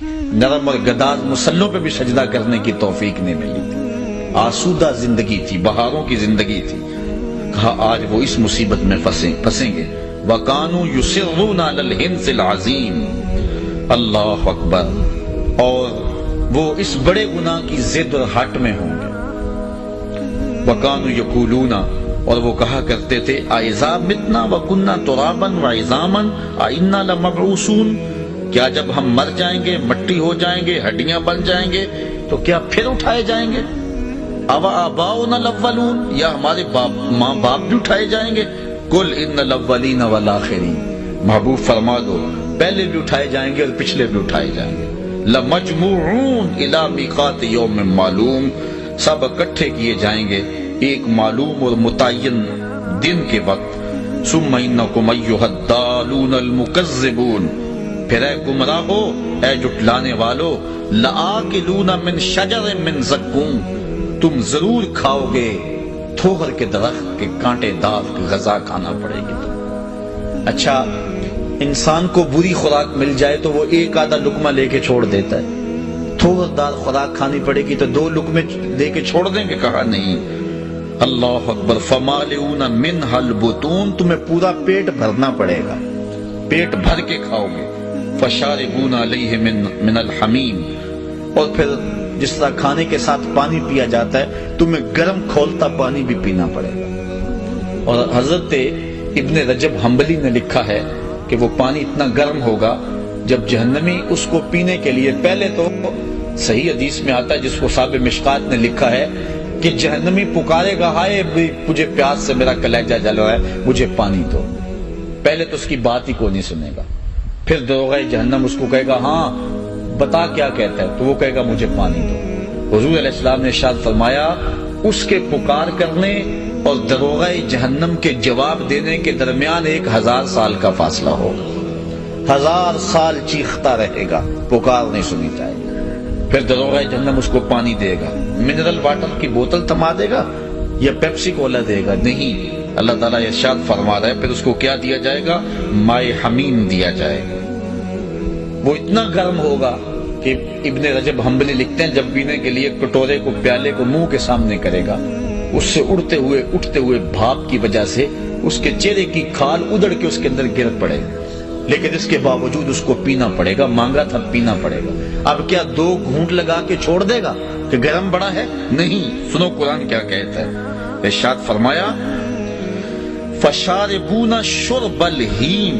نرم اور گداز مسلوں پہ بھی سجدہ کرنے کی توفیق نہیں ملی تھی، آسودہ زندگی تھی، بہاروں کی زندگی تھی۔ کہا آج وہ اس مصیبت میں پھنسیں گے۔ وَقَانُوا يُصِرُّونَ عَلَى الْحِنْثِ الْعَظِيمِ، اللہ اکبر، اور وہ اس بڑے گناہ کی ضد اور ہٹ میں ہوں گے۔ وَقَانُوا يَقُولُونَ، اور وہ کہا کرتے تھے اَإِذَا مِتْنَا وَكُنَّا تُرَابًا وَعِظَامًا أَإِنَّا لَمَبْعُوثُونَ، کیا جب ہم مر جائیں گے، مٹی ہو جائیں گے، ہڈیاں بن جائیں گے تو کیا پھر اٹھائے جائیں گے؟ أَوَآبَاؤُنَا الْأَوَّلُونَ، یا ہمارے ماں باپ بھی اٹھائے جائیں گے؟ قُلْ إِنَّ الْأَوَّلِينَ وَالْآخِرِينَ، محبوب فرما دو پہلے بھی اٹھائے جائیں گے اور پچھلے بھی اٹھائے جائیں گے۔ لَمَجْمُوعُونَ إِلَىٰ مِيقَاتِ يَوْمٍ مَّعْلُومٍ، سب اکٹھے کیے جائیں گے ایک معلوم اور متعین دن کے وقت۔ ثُمَّ إِنَّكُمْ أَيُّهَا الضَّالُونَ الْمُكَذِّبُونَ، پھر اے گمراہو، اے جھٹلانے والو، لَآكِلُونَ مِن شَجَرٍ مِّن زَقُّومٍ، تم ضرور کھاؤ گے تھوہر کے درخت کے کانٹے دار غذا کھانا پڑے گی تم۔ اچھا، انسان کو بری خوراک مل جائے تو وہ ایک آدھا لقمہ لے کے چھوڑ دیتا ہے، تھوہر دار خوراک کھانی پڑے گی تو 2 لقمے دے کے چھوڑ دیں گے؟ کہا نہیں۔ اللہ اکبر، فَمَالِئُونَ مِنْهَا الْبُطُونَ، تمہیں پورا پیٹ بھرنا پڑے گا، پیٹ بھر کے کھاؤ گے۔ فَشَارِبُونَ عَلَيْهِ مِنَ الْحَمِيمِ، اور پھر جس طرح کھانے کے ساتھ پانی پیا جاتا ہے تمہیں گرم کھولتا پانی بھی پینا پڑے گا۔ اور حضرت ابن رجب حنبلی نے لکھا ہے کہ وہ پانی اتنا گرم ہوگا جب جہنمی اس کو پینے کے لیے، پہلے تو صحیح حدیث میں آتا ہے جس کو صاحب مشکات نے لکھا ہے کہ جہنمی پکارے گا ہائے مجھے پیاس سے میرا کلیجہ جل رہا ہے، مجھے پانی دو۔ پہلے تو اس کی بات ہی کوئی نہیں سنے گا، پھر دروغہ جہنم اس کو کہے گا ہاں بتا کیا کہتا ہے، تو وہ کہے گا مجھے پانی دو۔ حضور علیہ السلام نے ارشاد فرمایا اس کے پکار کرنے اور دروغہ جہنم کے جواب دینے کے درمیان 1000 سال کا فاصلہ ہوگا، 1000 سال چیختا رہے گا، پکار نہیں سنی جائے گی۔ پھر دروغہ جہنم اس کو پانی دے گا، منرل واٹر کی بوتل تھما دے گا یا پیپسی کولا دے گا؟ نہیں، اللہ تعالیٰ ارشاد فرما رہا ہے پھر اس کو کیا دیا جائے گا؟ مائے حمیم دیا جائے گا۔ وہ اتنا گرم ہوگا کہ ابن رجب حنبلی لکھتے ہیں جب پینے کے لیے کٹورے کو، پیالے کو منہ کے سامنے کرے گا، اس سے اٹھتے ہوئے بھاپ کی وجہ سے اس کے چہرے کی کھال ادڑ کے اس کے اندر گر پڑے گا، لیکن اس کے باوجود اس کو پینا پڑے گا، مانگا تھا پینا پڑے گا۔ اب کیا 2 گھونٹ لگا کے چھوڑ دے گا کہ گرم بڑا ہے؟ نہیں، سنو قرآن کیا کہتا ہے، ارشاد فرمایا فَشَارِبُونَ شُرْبَ الْهِيمِ،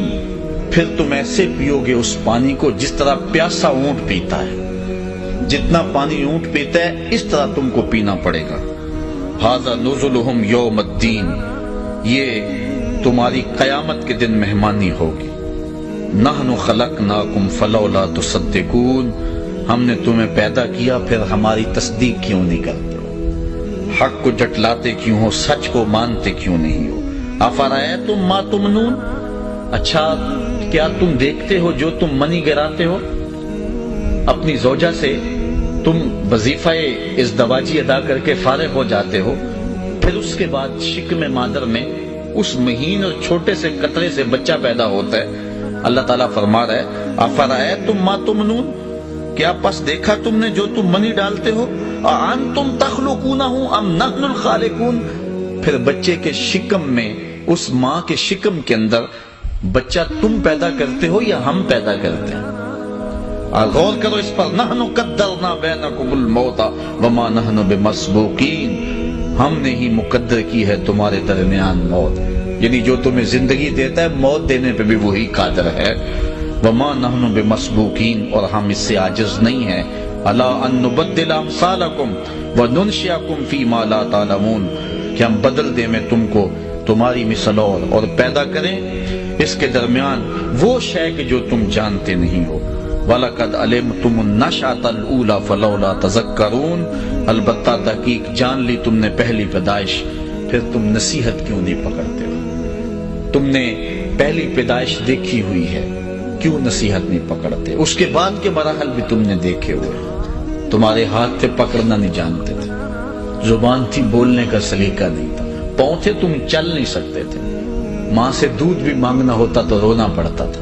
پھر تم ایسے پیو گے اس پانی کو جس طرح پیاسا اونٹ پیتا ہے، جتنا پانی اونٹ پیتا ہے اس طرح تم کو پینا پڑے گا۔ هَذَا نُزُلُهُمْ يَوْمَ الدِّينِ، یہ تمہاری قیامت کے دن مہمانی ہوگی۔ نَحْنُ خَلَقْنَاكُمْ فَلَوْلَا تُصَدِّقُونَ، ہم نے تمہیں پیدا کیا پھر ہماری تصدیق کیوں نہیں کرتے ہو؟ حق کو جٹلاتے کیوں ہو؟ سچ کو مانتے کیوں نہیں ہو؟ أَفَرَأَيْتُمْ مَا تُمْنُونَ، اچھا کیا تم دیکھتے ہو جو تم منی گراتے ہو؟ اپنی زوجہ سے تم وظیفہ ازدواجی ادا کر کے فارغ ہو جاتے ہو، پھر اس کے بعد شکم مادر میں اس مہین اور چھوٹے سے قطرے سے بچہ پیدا ہوتا ہے۔ اللہ تعالیٰ فرما رہا ہے أَفَرَأَيْتُمْ مَا تُمْنُونَ، کیا پس دیکھا تم نے جو تم منی ڈالتے ہو؟ أَأَنْتُمْ تَخْلُقُونَهُ أَمْ نَحْنُ الْخَالِقُونَ، پھر بچے کے شکم میں، اس ماں کے شکم کے اندر بچہ تم پیدا کرتے ہو یا ہم پیدا کرتے ہیں؟ غور کرو اس پر۔ نحن قدرنا بینکم الموت وما نحن بمسبوقین، ہم نے ہی مقدر کی ہے تمہارے درمیان موت، یعنی جو تمہیں زندگی دیتا ہے موت دینے پہ بھی وہی قادر ہے۔ وما نحن بمسبوقین، اور ہم اس سے عاجز نہیں ہیں۔ الا ان نبدل امثالکم وننشئکم فیما لا تعلمون، کہ ہم بدل دیں میں تم کو تمہاری مثل اور پیدا کریں اس کے درمیان وہ شے کہ جو تم جانتے نہیں ہو۔ وَلَقَدْ عَلِمْتُمُ النَّشْأَةَ الْأُولَىٰ فَلَوْلَا تَذَكَّرُونَ، البتہ تحقیق جان لی تم نے پہلی پیدائش، پھر تم نصیحت کیوں نہیں پکڑتے ہو؟ تم نے پہلی پیدائش دیکھی ہوئی ہے، کیوں نصیحت نہیں پکڑتے؟ اس کے بعد کے مراحل بھی تم نے دیکھے ہوئے، تمہارے ہاتھ سے پکڑنا نہیں جانتے تھے، زبان تھی بولنے کا سلیقہ نہیں تھا، پاؤں تھے تم چل نہیں سکتے تھے، ماں سے دودھ بھی مانگنا ہوتا تو رونا پڑتا تھا،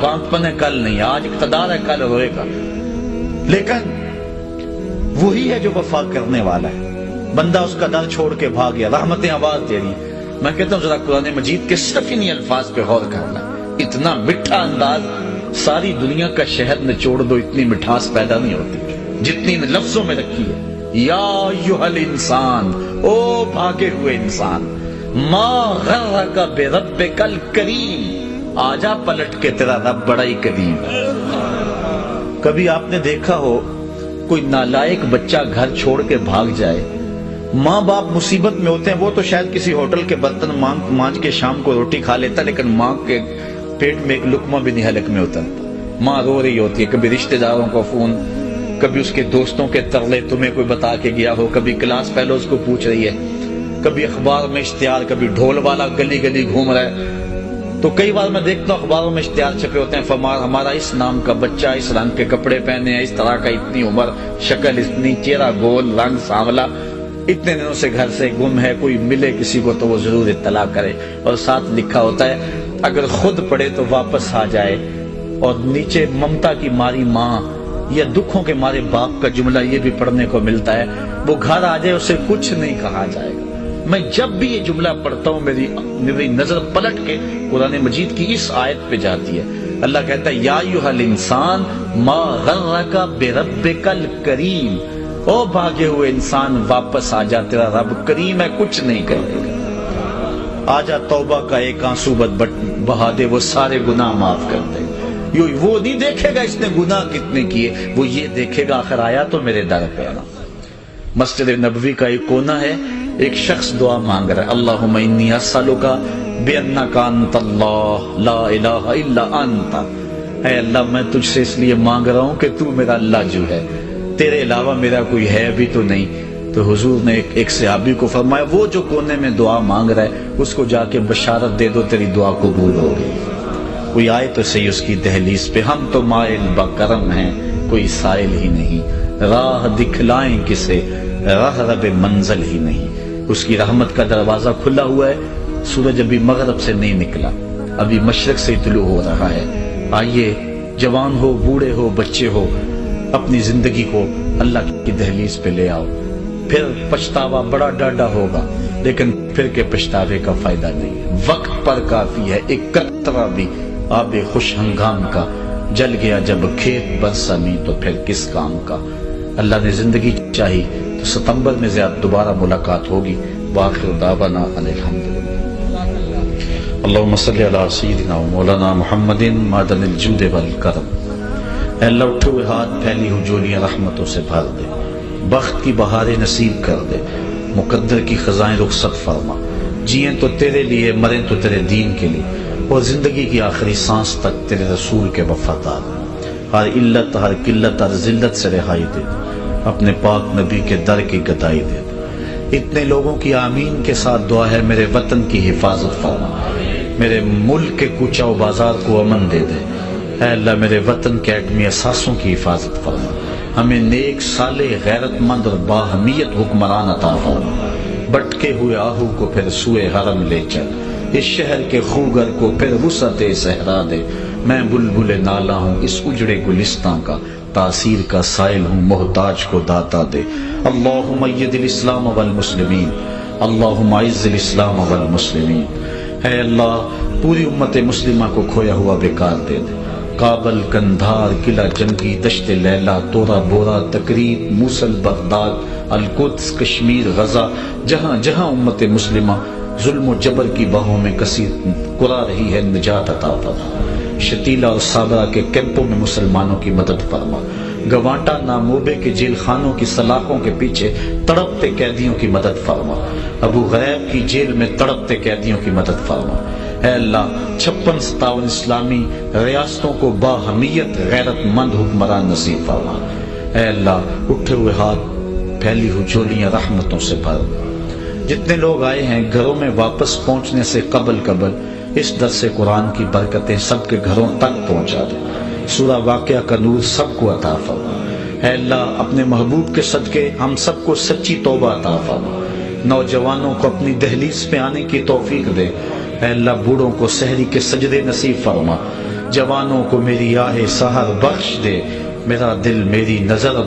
بانپن ہے کل نہیں، آج اقتدار ہے کل روئے گا، لیکن وہی ہے جو وفا کرنے والا ہے۔ بندہ اس کا در چھوڑ کے بھاگ گیا، رحمتیں آواز دے رہی ہیں۔ میں کہتا ہوں ذرا قرآن مجید کے صرف انہی الفاظ پہ غور کرنا، اتنا میٹھا انداز، ساری دنیا کا شہد نچوڑ دو اتنی مٹھاس پیدا نہیں ہوتی جتنی ان لفظوں میں رکھی ہے۔ یا ایھا الانسان، او بھاگے ہوئے انسان، ما غرک بربک الکریم، آجا پلٹ کے تیرا رب بڑا ہی کریم ہے۔ کبھی آپ نے دیکھا ہو کوئی نالائق بچہ گھر چھوڑ کے بھاگ جائے، ماں باپ مصیبت میں ہوتے ہیں، وہ تو شاید کسی ہوٹل کے برتن مانج کے شام کو روٹی کھا لیتا، لیکن ماں کے پیٹ میں ایک لقمہ بھی نہیں حلق میں ہوتا۔ ماں رو رہی ہوتی ہے، کبھی رشتہ داروں کا فون، کبھی اس کے دوستوں کے ترلے تمہیں کوئی بتا کے گیا ہو، کبھی کلاس فیلوز کو پوچھ رہی ہے، کبھی اخبار میں اشتہار، کبھی ڈھول والا گلی گلی گھوم رہا ہے۔ تو کئی بار میں دیکھتا ہوں اخباروں میں اشتہار چھپے ہوتے ہیں، ہمارا اس نام کا بچہ، اس رنگ کے کپڑے پہنے ہیں، اس طرح کا، اتنی عمر، شکل اتنی، چہرہ گول، رنگ سانولا، اتنے دنوں سے گھر سے گم ہے، کوئی ملے کسی کو تو وہ ضرور اطلاع کرے۔ اور ساتھ لکھا ہوتا ہے اگر خود پڑھے تو واپس آ جائے، اور نیچے ممتا کی ماری ماں یا دکھوں کے مارے باپ کا جملہ یہ بھی پڑھنے کو ملتا ہے، وہ گھر آ جائے اسے کچھ نہیں کہا جائے گا۔ میں جب بھی یہ جملہ پڑھتا ہوں میری نظر پلٹ کے قرآن مجید کی اس آیت پہ جاتی ہے۔ اللہ کہتا ہے یا ایھا الانسان ما غرک بربک الکریم، او بھاگے ہوئے انسان واپس آ جا، تیرا رب کریم ہے، کچھ نہیں کرے گا۔ آجا توبہ کا ایک آنسو بہا دے، وہ سارے گناہ معاف کر دے۔ وہ نہیں دیکھے گا اس نے گناہ کتنے کیے، وہ یہ دیکھے گا آخر آیا تو میرے در پہ آنا۔ مسجد نبوی کا ایک کونا ہے، ایک شخص دعا مانگ رہا ہے، اللہم انی اسألک بانک انت اللہ لا الہ الا انت، اے اللہ میں تجھ سے اس لیے مانگ رہا ہوں کہ تو میرا اللہ جو ہے، تیرے علاوہ میرا کوئی ہے بھی تو نہیں۔ تو حضور نے ایک صحابی کو فرمایا وہ جو کونے میں دعا مانگ رہا ہے اس کو جا کے بشارت دے دو تیری دعا قبول ہوگی۔ کوئی آئے تو صحیح اس کی دہلیز پہ، ہم تو مائل بکرم ہیں کوئی سائل ہی نہیں، راہ دکھلائیں کسے راہ رب منزل ہی نہیں۔ اس کی رحمت کا دروازہ کھلا ہوا ہے، سورج ابھی مغرب سے نہیں نکلا، ابھی مشرق سے طلوع ہو رہا ہے۔ آئیے جوان ہو، بوڑھے ہو، بچے ہو، اپنی زندگی کو اللہ کی دہلیز پہ لے آؤ۔ پھر پچھتاوا بڑا ڈاڈا ہوگا، لیکن پھر کے پچھتاوے کا فائدہ نہیں، وقت پر کافی ہے۔ ایک قطرہ بھی آب خوش ہنگام کا جل گیا جب کھیت برسمی تو پھر کس کام کا۔ اللہ نے زندگی چاہی تو ستمبر میں زیادہ دوبارہ ملاقات ہوگی۔ وآخر دعوانا ان الحمدللہ۔ اللہم صلی علی سیدنا و مولانا محمد معدن الجود والکرم۔ اے اللہ اٹھے ہوئے ہاتھ پھیلی ہوئی جولیاں رحمتوں سے بھر دے، بخت کی بہاریں نصیب کر دے، مقدر کی خزائیں رخصت فرما، جئیں تو تیرے لیے، مریں تو تیرے دین کے لیے، اور زندگی کی آخری سانس تک تیرے رسول کے وفادار۔ ہر علت، ہر قلت، ہر ذلت سے رہائی دے، اپنے پاک نبی کے در کی گدائی دے۔ اتنے لوگوں کی آمین کے ساتھ دعا ہے میرے وطن کی حفاظت فرما، میرے ملک کے کوچہ و بازار کو امن دے دے۔ اے اللہ میرے وطن کے ایٹمی اثاثوں کی حفاظت فرما، ہمیں نیک، صالح، غیرت مند اور باہمیت حکمران عطا فرما۔ بٹکے ہوئے آہو کو پھر سوئے حرم لے چل، اس شہر کے خوگر کو پھر وسعت صحرا دے۔ میں بلبل نالا ہوں اس اجڑے گلستان کا، تاثیر کا سائل ہوں محتاج کو داتا دے۔ اللہم اید الاسلام والمسلمین، اللہم اعز الاسلام والمسلمین۔ اے اللہ پوری امت مسلمہ کو کھویا ہوا بیکار دے دے۔ کابل، کندھار، قلعہ جنگی، دشت لیلہ، تورا بورا، تقریب، موصل، بغداد، القدس، کشمیر، غزہ، جہاں جہاں امت مسلمہ ظلم و جبر کی باہوں میں کثیر کرا رہی ہے، نجات عطا فرما۔ شتیلا اور صابرہ کے کیمپوں میں مسلمانوں کی مدد فرما۔ گوانٹا ناموبے کے جیل خانوں کی سلاخوں کے پیچھے تڑپتے قیدیوں کی مدد فرما۔ ابو غریب کی جیل میں تڑپتے قیدیوں کی مدد فرما۔ اے اللہ 56-57 اسلامی ریاستوں کو باہمیت غیرت مند حکمران نصیب فرما۔ اے اللہ اٹھے ہوئے ہاتھ پھیلی ہوئی جولیاں رحمتوں سے بھر۔ جتنے لوگ آئے ہیں گھروں میں واپس پہنچنے سے قبل اس درس قرآن کی برکتیں سب کے گھروں تک پہنچا دے۔ سورہ واقعہ کا نور سب کو عطا فرما۔ اے اللہ اپنے محبوب کے صدقے ہم سب کو سچی توبہ عطا فرما۔ نوجوانوں کو اپنی دہلیز پہ آنے کی توفیق دے۔ اے اللہ بوڑھوں کو سحری کے سجدے نصیب فرما۔ جوانوں کو میری آہ سحر بخش دے، میرا دل میری نظر